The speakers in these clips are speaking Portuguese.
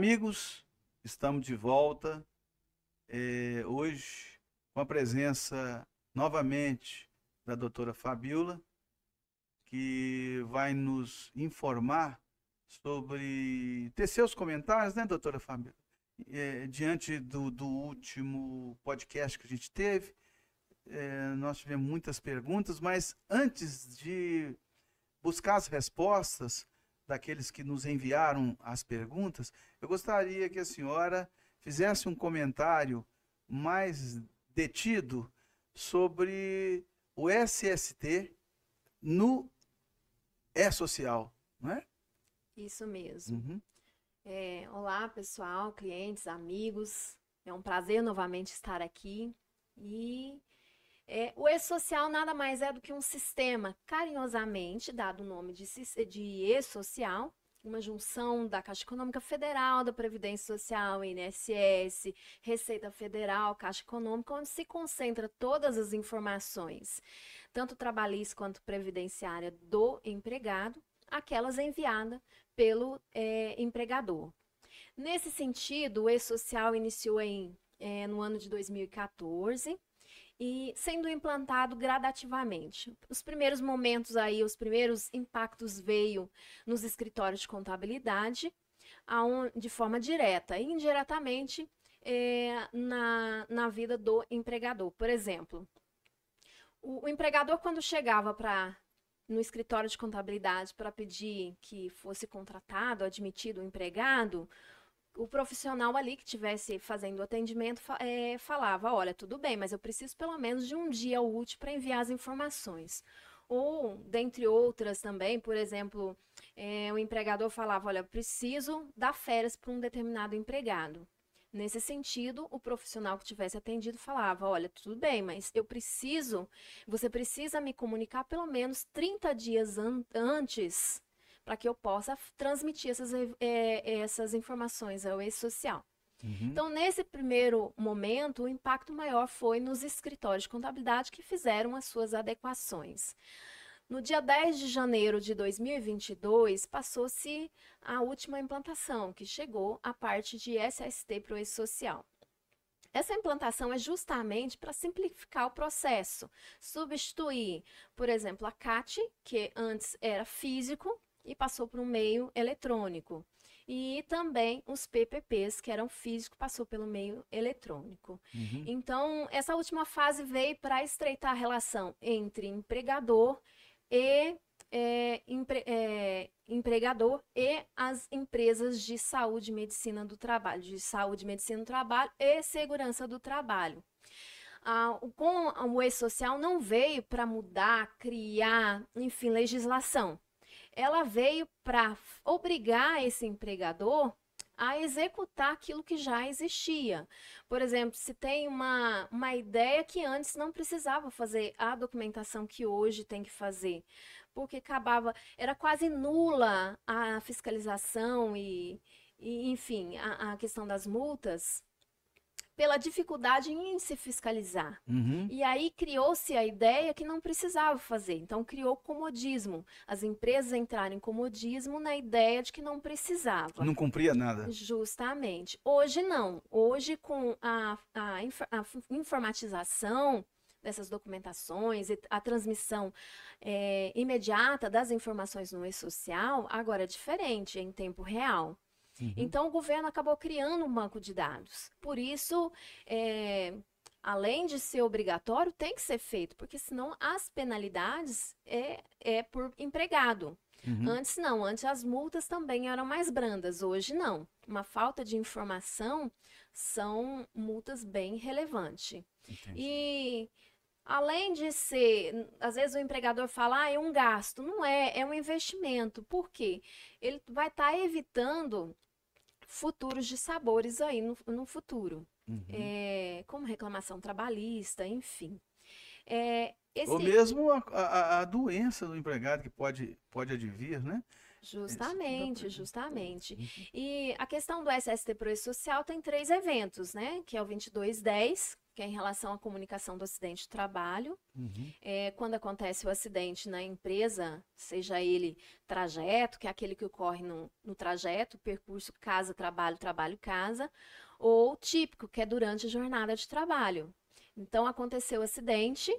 amigos, estamos de volta, hoje com a presença novamente da doutora Fabiola, que vai nos informar sobre, ter seus comentários, né, doutora Fabiola? Diante do último podcast que a gente teve, nós tivemos muitas perguntas, mas antes de buscar as respostas daqueles que nos enviaram as perguntas, eu gostaria que a senhora fizesse um comentário mais detido sobre o SST no E-Social, não é? Isso mesmo. Uhum. Olá, pessoal, clientes, amigos. É um prazer novamente estar aqui. O E-Social nada mais é do que um sistema carinhosamente dado o nome de E-Social, uma junção da Caixa Econômica Federal, da Previdência Social, INSS, Receita Federal, Caixa Econômica, onde se concentra todas as informações, tanto trabalhistas quanto previdenciária do empregado, aquelas enviadas pelo empregador. Nesse sentido, o E-Social iniciou no ano de 2014, e sendo implantado gradativamente. Os primeiros momentos aí, os primeiros impactos veio nos escritórios de contabilidade, de forma direta e indiretamente na vida do empregador. Por exemplo, o empregador, quando chegava no escritório de contabilidade para pedir que fosse contratado, admitido o empregado, o profissional ali que estivesse fazendo o atendimento falava, olha, tudo bem, mas eu preciso pelo menos de um dia útil para enviar as informações. Ou, dentre outras também, por exemplo, o empregador falava, olha, eu preciso dar férias para um determinado empregado. Nesse sentido, o profissional que tivesse atendido falava, olha, tudo bem, mas você precisa me comunicar pelo menos 30 dias antes para que eu possa transmitir essas informações ao E-Social. Uhum. Então, nesse primeiro momento, o impacto maior foi nos escritórios de contabilidade que fizeram as suas adequações. No dia 10 de janeiro de 2022, passou-se a última implantação, que chegou a parte de SST para o E-Social. Essa implantação é justamente para simplificar o processo, substituir, por exemplo, a CAT, que antes era físico, e passou para um meio eletrônico. E também os PPPs, que eram físicos, passou pelo meio eletrônico. Uhum. Então, essa última fase veio para estreitar a relação entre empregador e as empresas de saúde e medicina do trabalho, e segurança do trabalho. Com o E-Social não veio para mudar, criar, enfim, legislação. Ela veio para obrigar esse empregador a executar aquilo que já existia. Por exemplo, se tem uma ideia que antes não precisava fazer a documentação que hoje tem que fazer, porque era quase nula a fiscalização e enfim, a questão das multas, pela dificuldade em se fiscalizar. Uhum. E aí criou-se a ideia que não precisava fazer. Então, criou comodismo. As empresas entraram em comodismo na ideia de que não precisava. Não cumpria nada. Justamente. Hoje, não. Hoje, com a informatização dessas documentações e a transmissão imediata das informações no E-Social, agora é diferente, é em tempo real. Uhum. Então, o governo acabou criando um banco de dados. Por isso, além de ser obrigatório, tem que ser feito, porque senão as penalidades é por empregado. Uhum. Antes não, antes as multas também eram mais brandas, hoje não. Uma falta de informação são multas bem relevantes. Entendi. E além de ser, às vezes o empregador fala, é um gasto. Não é um investimento. Por quê? Ele vai estar evitando futuros dissabores aí no futuro. Uhum. Como reclamação trabalhista, enfim. Ou mesmo a doença do empregado que pode advir, né? Justamente. E a questão do SST Pro E-Social tem 3 eventos, né? Que é o 2210, que é em relação à comunicação do acidente de trabalho. Uhum. Quando acontece o acidente na empresa, seja ele trajeto, que é aquele que ocorre no trajeto, percurso casa-trabalho, trabalho-casa, ou típico, que é durante a jornada de trabalho. Então, aconteceu o acidente,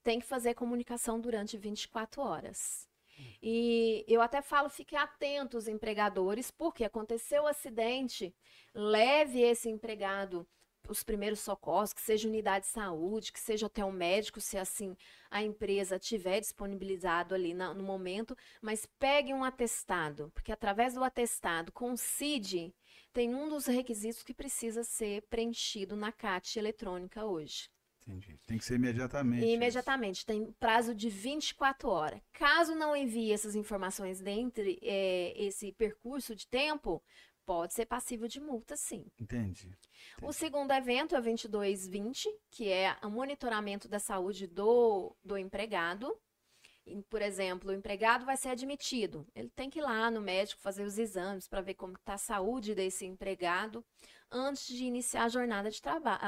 tem que fazer comunicação durante 24 horas. E eu até falo, fiquem atentos, empregadores, porque aconteceu o acidente, leve esse empregado os primeiros socorros, que seja unidade de saúde, que seja até um médico, se assim a empresa tiver disponibilizado ali no momento, mas pegue um atestado, porque através do atestado com o CID, tem um dos requisitos que precisa ser preenchido na CAT eletrônica hoje. Entendi. Tem que ser imediatamente. Imediatamente, tem prazo de 24 horas. Caso não envie essas informações dentro esse percurso de tempo, pode ser passível de multa, sim. Entendi. O segundo evento é o 2220, que é o monitoramento da saúde do empregado. Por exemplo, o empregado vai ser admitido. Ele tem que ir lá no médico fazer os exames para ver como está a saúde desse empregado antes de iniciar a jornada de trabalho,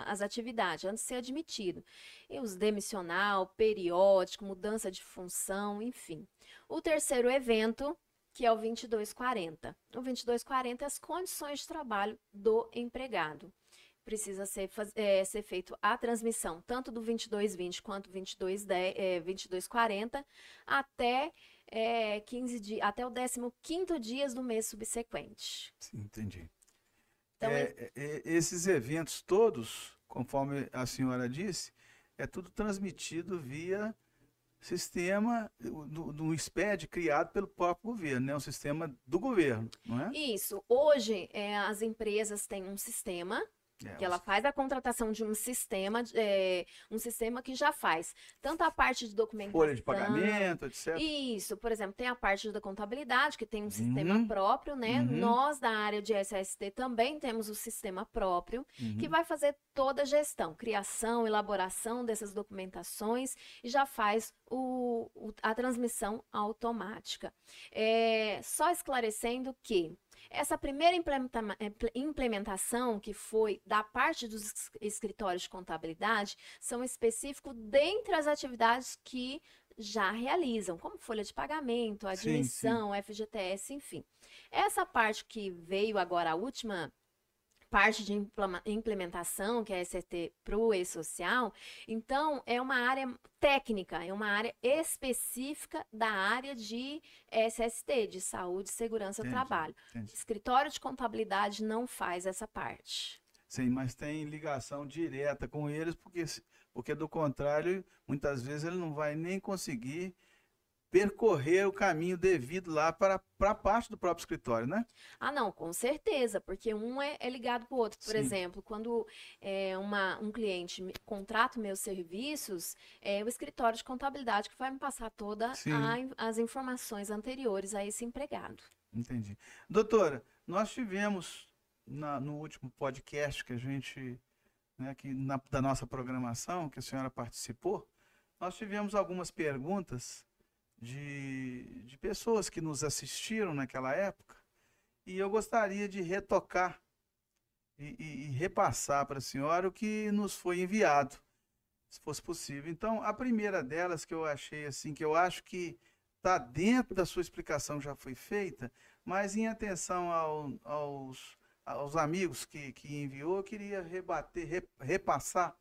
as atividades, antes de ser admitido. E os demissional, periódico, mudança de função, enfim. O terceiro evento, que é o 2240. O 2240 é as condições de trabalho do empregado. Precisa ser feito a transmissão tanto do 2220 quanto do 2240 até 15 dias, até o 15º dia do mês subsequente. Sim, entendi. Então, esses eventos todos, conforme a senhora disse, é tudo transmitido via sistema do SPED criado pelo próprio governo, né? Um sistema do governo, não é? Isso. Hoje, as empresas têm um sistema que ela faz a contratação de um sistema que já faz tanto a parte de documentação... Folha de pagamento, etc. Isso, por exemplo, tem a parte da contabilidade, que tem um sistema próprio, né? Nós, da área de SST, também temos o sistema próprio, que vai fazer toda a gestão, criação, elaboração dessas documentações e já faz a transmissão automática. Só esclarecendo que essa primeira implementação, que foi da parte dos escritórios de contabilidade, são específicos dentre as atividades que já realizam, como folha de pagamento, admissão, FGTS, enfim. Essa parte que veio agora, a última parte de implementação, que é a SST para o E-Social, então é uma área técnica, é uma área específica da área de SST, de Saúde e Segurança do Trabalho. Escritório de contabilidade não faz essa parte. Sim, mas tem ligação direta com eles, porque do contrário, muitas vezes ele não vai nem conseguir percorrer o caminho devido lá para a parte do próprio escritório, né? Ah, não, com certeza, porque um é ligado para o outro. Por exemplo, quando um cliente contrata meus serviços, é o escritório de contabilidade que vai me passar todas as informações anteriores a esse empregado. Entendi. Doutora, nós tivemos no último podcast que a gente, né, da nossa programação, que a senhora participou, nós tivemos algumas perguntas de pessoas que nos assistiram naquela época, e eu gostaria de retocar e repassar para a senhora o que nos foi enviado, se fosse possível. Então, a primeira delas que eu achei assim, que eu acho que está dentro da sua explicação, já foi feita, mas em atenção aos amigos que enviou, eu queria repassar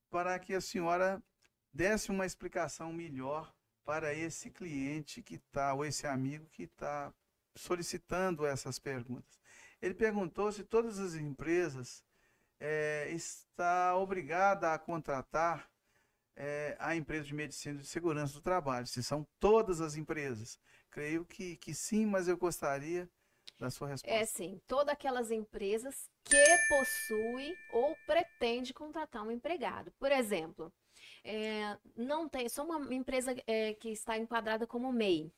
para que a senhora desse uma explicação melhor para esse cliente que está, ou esse amigo que está solicitando essas perguntas. Ele perguntou se todas as empresas está obrigada a contratar a empresa de medicina de segurança do trabalho, se são todas as empresas. Creio que sim, mas eu gostaria da sua resposta. Sim, todas aquelas empresas que possuem ou pretendem contratar um empregado. Por exemplo, sou uma empresa que está enquadrada como MEI.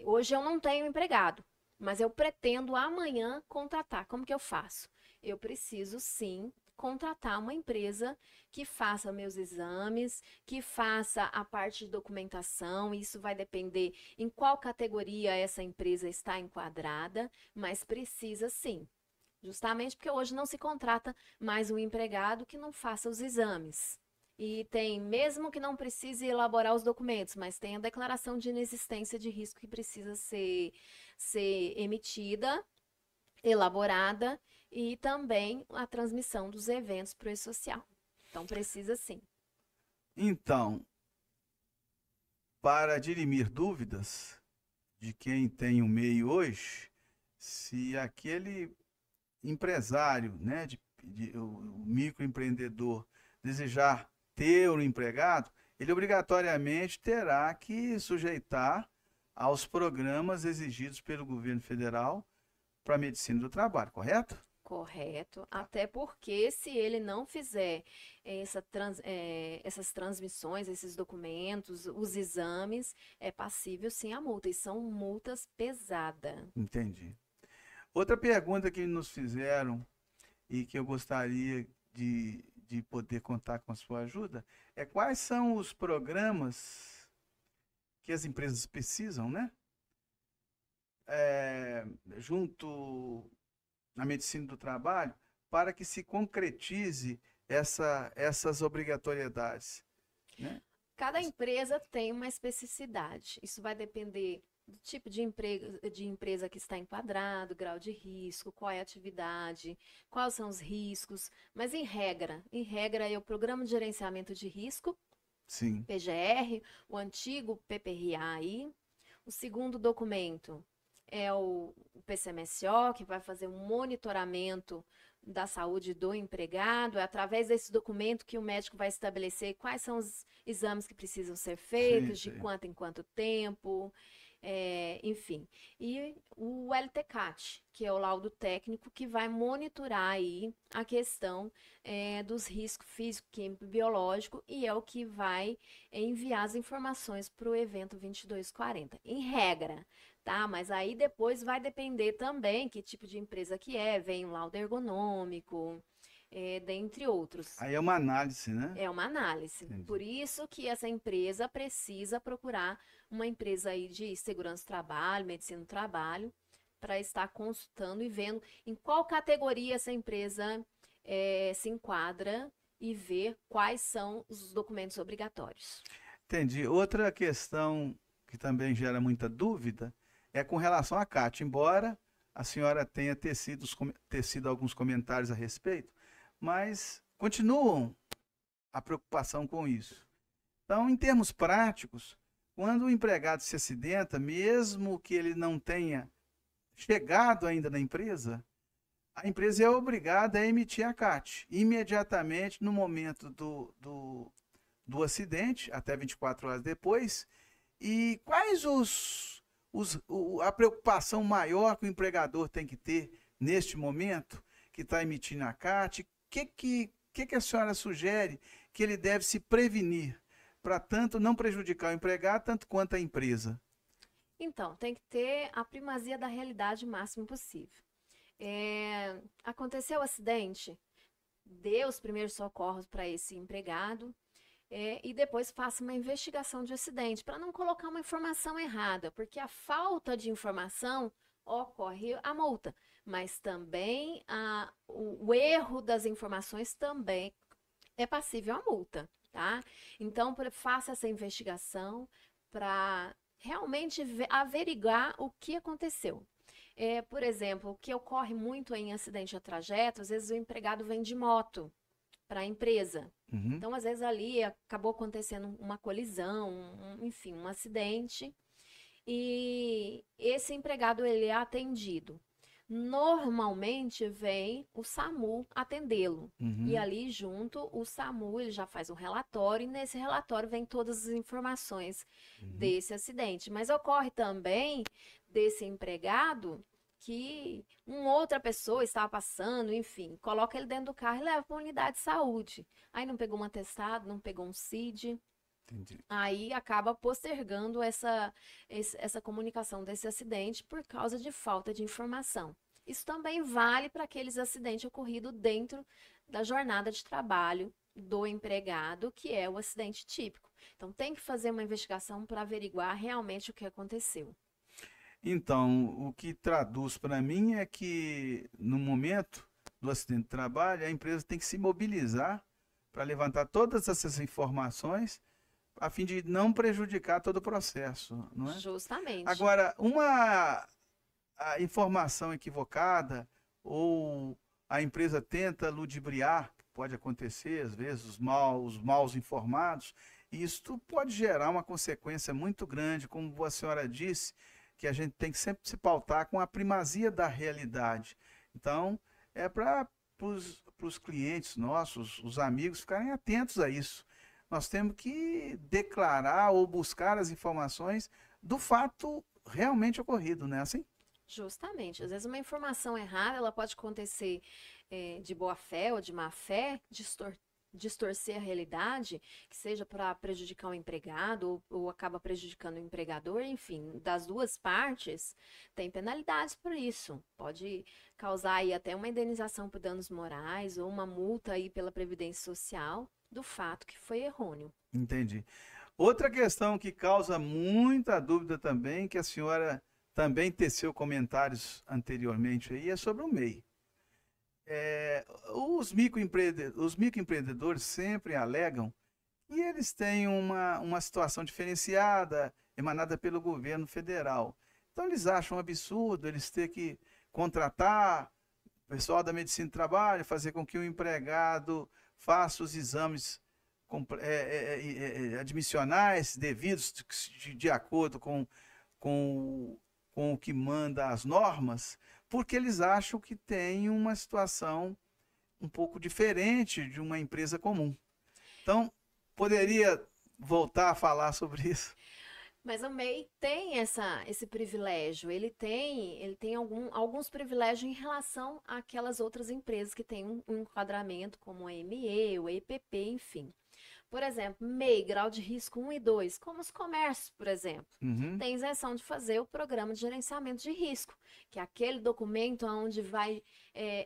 Hoje eu não tenho empregado, mas eu pretendo amanhã contratar. Como que eu faço? Eu preciso sim contratar uma empresa que faça meus exames, que faça a parte de documentação. Isso vai depender em qual categoria essa empresa está enquadrada, mas precisa sim. Justamente porque hoje não se contrata mais um empregado que não faça os exames. E tem, mesmo que não precise elaborar os documentos, mas tem a declaração de inexistência de risco que precisa ser emitida, elaborada, e também a transmissão dos eventos para o e-social. Então, precisa sim. Então, para dirimir dúvidas de quem tem o MEI hoje, se aquele empresário, né, o microempreendedor, desejar ter um empregado, ele obrigatoriamente terá que sujeitar aos programas exigidos pelo governo federal para a medicina do trabalho, correto? Correto, até porque se ele não fizer essas transmissões, esses documentos, os exames, é passível sim a multa, e são multas pesadas. Entendi. Outra pergunta que nos fizeram e que eu gostaria de poder contar com a sua ajuda é quais são os programas que as empresas precisam, né? Junto na medicina do trabalho, para que se concretize essas obrigatoriedades, né? Cada empresa tem uma especificidade. Isso vai depender do tipo de empresa que está enquadrado, grau de risco, qual é a atividade, quais são os riscos. Mas em regra é o Programa de Gerenciamento de Risco, Sim. PGR, o antigo PPRA. O segundo documento é o PCMSO, que vai fazer um monitoramento da saúde do empregado. É através desse documento que o médico vai estabelecer quais são os exames que precisam ser feitos, de quanto em quanto tempo, enfim. E o LTCAT, que é o laudo técnico, que vai monitorar aí a questão dos riscos físico, químico e biológico, e é o que vai enviar as informações para o evento 2240. Em regra, tá? Mas aí depois vai depender também que tipo de empresa que vem um laudo ergonômico, dentre outros. Aí é uma análise, né? É uma análise. Entendi. Por isso que essa empresa precisa procurar uma empresa aí de segurança do trabalho, medicina do trabalho, para estar consultando e vendo em qual categoria essa empresa se enquadra e ver quais são os documentos obrigatórios. Entendi. Outra questão que também gera muita dúvida é com relação à CAT. Embora a senhora tenha tecido alguns comentários a respeito, mas continuam a preocupação com isso. Então, em termos práticos, quando o empregado se acidenta, mesmo que ele não tenha chegado ainda na empresa, a empresa é obrigada a emitir a CAT imediatamente no momento do acidente, até 24 horas depois. E quais a preocupação maior que o empregador tem que ter neste momento que está emitindo a CAT? O que a senhora sugere que ele deve se prevenir para tanto não prejudicar o empregado, tanto quanto a empresa? Então, tem que ter a primazia da realidade o máximo possível. Aconteceu o acidente, dê os primeiros socorros para esse empregado e depois faça uma investigação de acidente, para não colocar uma informação errada, porque a falta de informação ocorre a multa, mas também o erro das informações também é passível a multa, tá? Então, faça essa investigação para realmente averiguar o que aconteceu. Por exemplo, o que ocorre muito em acidente a trajeto, às vezes o empregado vem de moto para a empresa. Uhum. Então, às vezes ali acabou acontecendo uma colisão, enfim, um acidente, e esse empregado ele é atendido. Normalmente vem o SAMU atendê-lo. Uhum. E ali junto, o SAMU ele já faz um relatório, e nesse relatório vem todas as informações desse acidente. Mas ocorre também desse empregado que uma outra pessoa estava passando, enfim, coloca ele dentro do carro e leva para a unidade de saúde. Aí não pegou um atestado, não pegou um CID. Entendi. Aí acaba postergando essa comunicação desse acidente por causa de falta de informação. Isso também vale para aqueles acidentes ocorridos dentro da jornada de trabalho do empregado, que é o acidente típico. Então, tem que fazer uma investigação para averiguar realmente o que aconteceu. Então, o que traduz para mim é que no momento do acidente de trabalho, a empresa tem que se mobilizar para levantar todas essas informações a fim de não prejudicar todo o processo, não é? Justamente. Agora, uma a informação equivocada ou a empresa tenta ludibriar, pode acontecer às vezes, os maus informados, e isso pode gerar uma consequência muito grande, como a senhora disse, que a gente tem que sempre se pautar com a primazia da realidade. Então, é para os clientes nossos, os amigos, ficarem atentos a isso. Nós temos que declarar ou buscar as informações do fato realmente ocorrido, não é assim? Justamente. Às vezes uma informação errada, ela pode acontecer de boa fé ou de má fé, distorcer a realidade, que seja para prejudicar o empregado ou acaba prejudicando o empregador, enfim, das duas partes, tem penalidades por isso. Pode causar aí até uma indenização por danos morais ou uma multa aí pela Previdência Social do fato que foi errôneo. Entendi. Outra questão que causa muita dúvida também, que a senhora também teceu comentários anteriormente aí, é sobre o MEI. Os microempreendedores sempre alegam que eles têm uma situação diferenciada emanada pelo governo federal. Então eles acham um absurdo eles ter que contratar o pessoal da medicina do trabalho, fazer com que o empregado faça os exames admissionais devidos de acordo com, com o que manda as normas, porque eles acham que tem uma situação um pouco diferente de uma empresa comum. Então, poderia voltar a falar sobre isso? Mas o MEI tem esse privilégio, ele tem alguns privilégios em relação àquelas outras empresas que têm um enquadramento, como a ME, o EPP, enfim. Por exemplo, MEI, grau de risco 1 e 2, como os comércios, por exemplo, Uhum. tem isenção de fazer o programa de gerenciamento de risco, que é aquele documento onde vai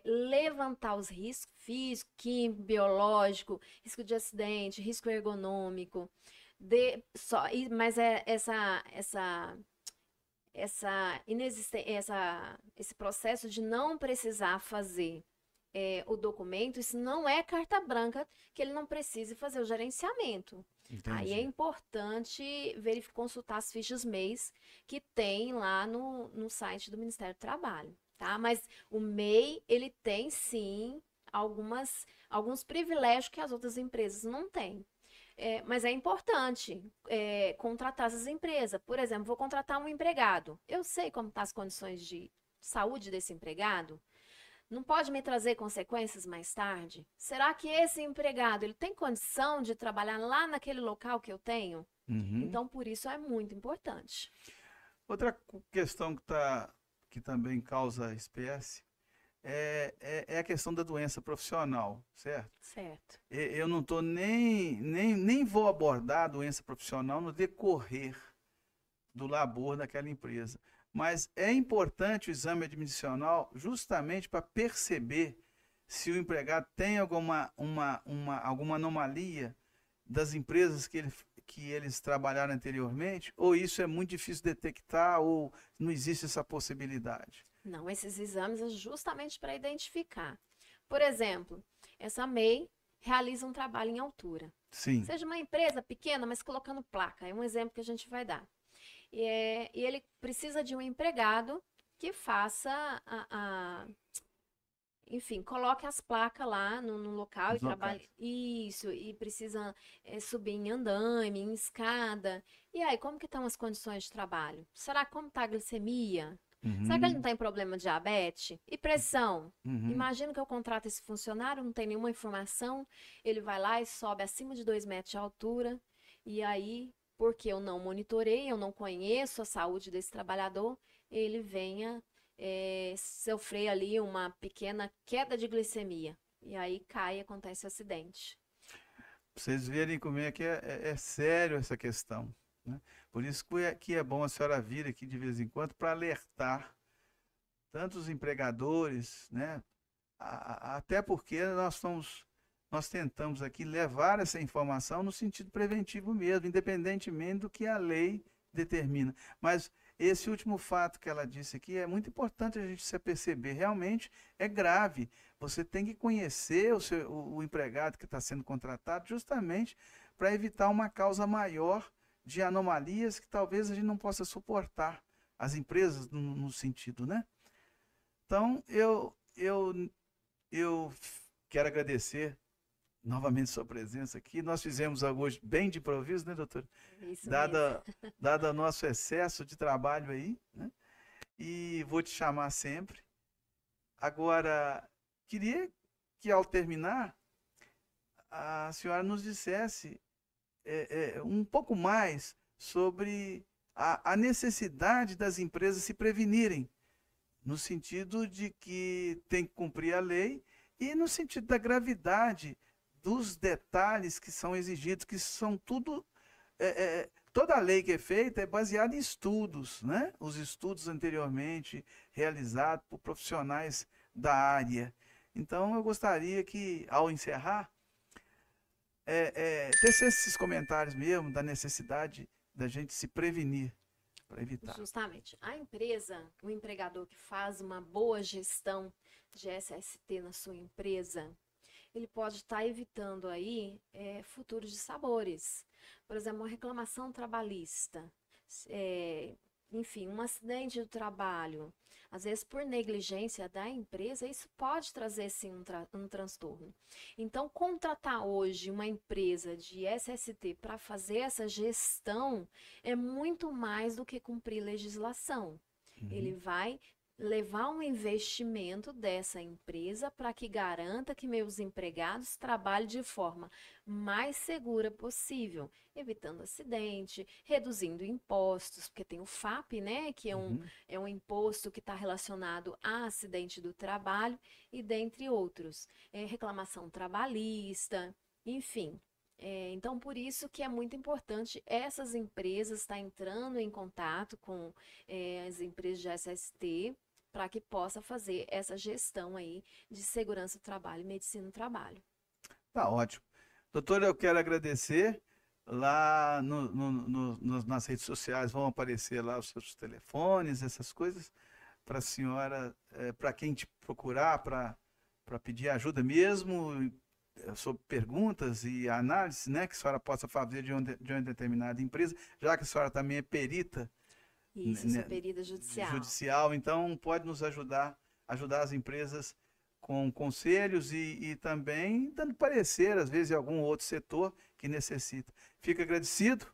levantar os riscos físico, químico, biológico, risco de acidente, risco ergonômico, mas esse processo de não precisar fazer o documento, isso não é carta branca que ele não precise fazer o gerenciamento. Aí é Entendi. importante consultar as fichas MEIs que tem lá no site do Ministério do Trabalho, tá? Mas o MEI, ele tem sim alguns privilégios que as outras empresas não têm. Mas é importante contratar essas empresas. Por exemplo, vou contratar um empregado. Eu sei como estão as condições de saúde desse empregado. Não pode me trazer consequências mais tarde? Será que esse empregado ele tem condição de trabalhar lá naquele local que eu tenho? Uhum. Então, por isso é muito importante. Outra questão que também causa espécie é a questão da doença profissional, certo? Certo. Eu não estou nem vou abordar a doença profissional no decorrer do labor daquela empresa. Mas é importante o exame admissional justamente para perceber se o empregado tem alguma anomalia das empresas que eles trabalharam anteriormente, ou isso é muito difícil detectar, ou não existe essa possibilidade. Não, esses exames é justamente para identificar. Por exemplo, essa MEI realiza um trabalho em altura. Sim. Seja uma empresa pequena, mas colocando placa, é um exemplo que a gente vai dar. E ele precisa de um empregado que faça enfim, coloque as placas lá no local e Os locais. trabalhe. Isso, e precisa subir em andaime, em escada. E aí, como que estão as condições de trabalho? Será como está a glicemia? Será que ele não Uhum, tem problema de diabetes? E pressão? uhum. Imagina que eu contrato esse funcionário, não tem nenhuma informação, ele vai lá e sobe acima de 2 metros de altura, e aí, porque eu não monitorei, eu não conheço a saúde desse trabalhador, ele venha sofrer ali uma pequena queda de glicemia. E aí cai e acontece o acidente. Pra vocês verem como é que é sério essa questão, né? Por isso que é bom a senhora vir aqui de vez em quando para alertar tanto os empregadores, né? Até porque nós tentamos aqui levar essa informação no sentido preventivo mesmo, independentemente do que a lei determina. Mas esse último fato que ela disse aqui é muito importante a gente se aperceber. Realmente é grave. Você tem que conhecer o empregado que está sendo contratado justamente para evitar uma causa maior de anomalias que talvez a gente não possa suportar. As empresas, no sentido, né? Então, eu quero agradecer novamente sua presença aqui. Nós fizemos algo hoje bem de improviso, né, doutor? Isso mesmo. Dado o nosso excesso de trabalho aí, né? E vou te chamar sempre. Agora, queria que ao terminar, a senhora nos dissesse um pouco mais sobre a necessidade das empresas se prevenirem, no sentido de que tem que cumprir a lei e no sentido da gravidade dos detalhes que são exigidos, que são tudo... toda a lei que é feita é baseada em estudos, né? Os estudos anteriormente realizados por profissionais da área. Então, eu gostaria que, ao encerrar, tecesse esses comentários mesmo da necessidade da gente se prevenir para evitar. Justamente. A empresa, o empregador que faz uma boa gestão de SST na sua empresa, ele pode estar evitando aí futuros dissabores. Por exemplo, uma reclamação trabalhista, enfim, um acidente do trabalho, às vezes por negligência da empresa, isso pode trazer sim um transtorno. Então, contratar hoje uma empresa de SST para fazer essa gestão é muito mais do que cumprir legislação. Ele vai levar um investimento dessa empresa para que garanta que meus empregados trabalhem de forma mais segura possível, evitando acidente, reduzindo impostos, porque tem o FAP, né, que é um imposto que está relacionado a acidente do trabalho, e dentre outros, reclamação trabalhista, enfim. Então, por isso que é muito importante essas empresas estar entrando em contato com as empresas de SST, para que possa fazer essa gestão aí de segurança do trabalho e medicina do trabalho. Tá ótimo. Doutora, eu quero agradecer. Lá nas redes sociais vão aparecer lá os seus telefones, essas coisas, para a senhora, para quem te procurar, para pedir ajuda mesmo, sobre perguntas e análises, né, que a senhora possa fazer de uma determinada empresa, já que a senhora também é perita. Isso, eu sou perita judicial. Então pode nos ajudar as empresas com conselhos e também dando parecer, às vezes, em algum outro setor que necessita. Fico agradecido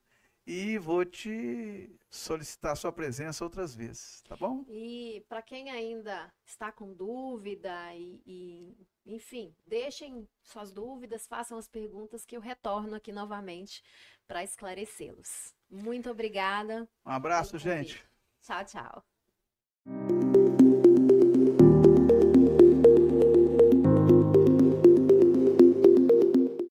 e vou te solicitar a sua presença outras vezes, tá bom? E para quem ainda está com dúvida enfim, deixem suas dúvidas, façam as perguntas que eu retorno aqui novamente para esclarecê-los. Muito obrigada. Um abraço, gente. Tchau, tchau.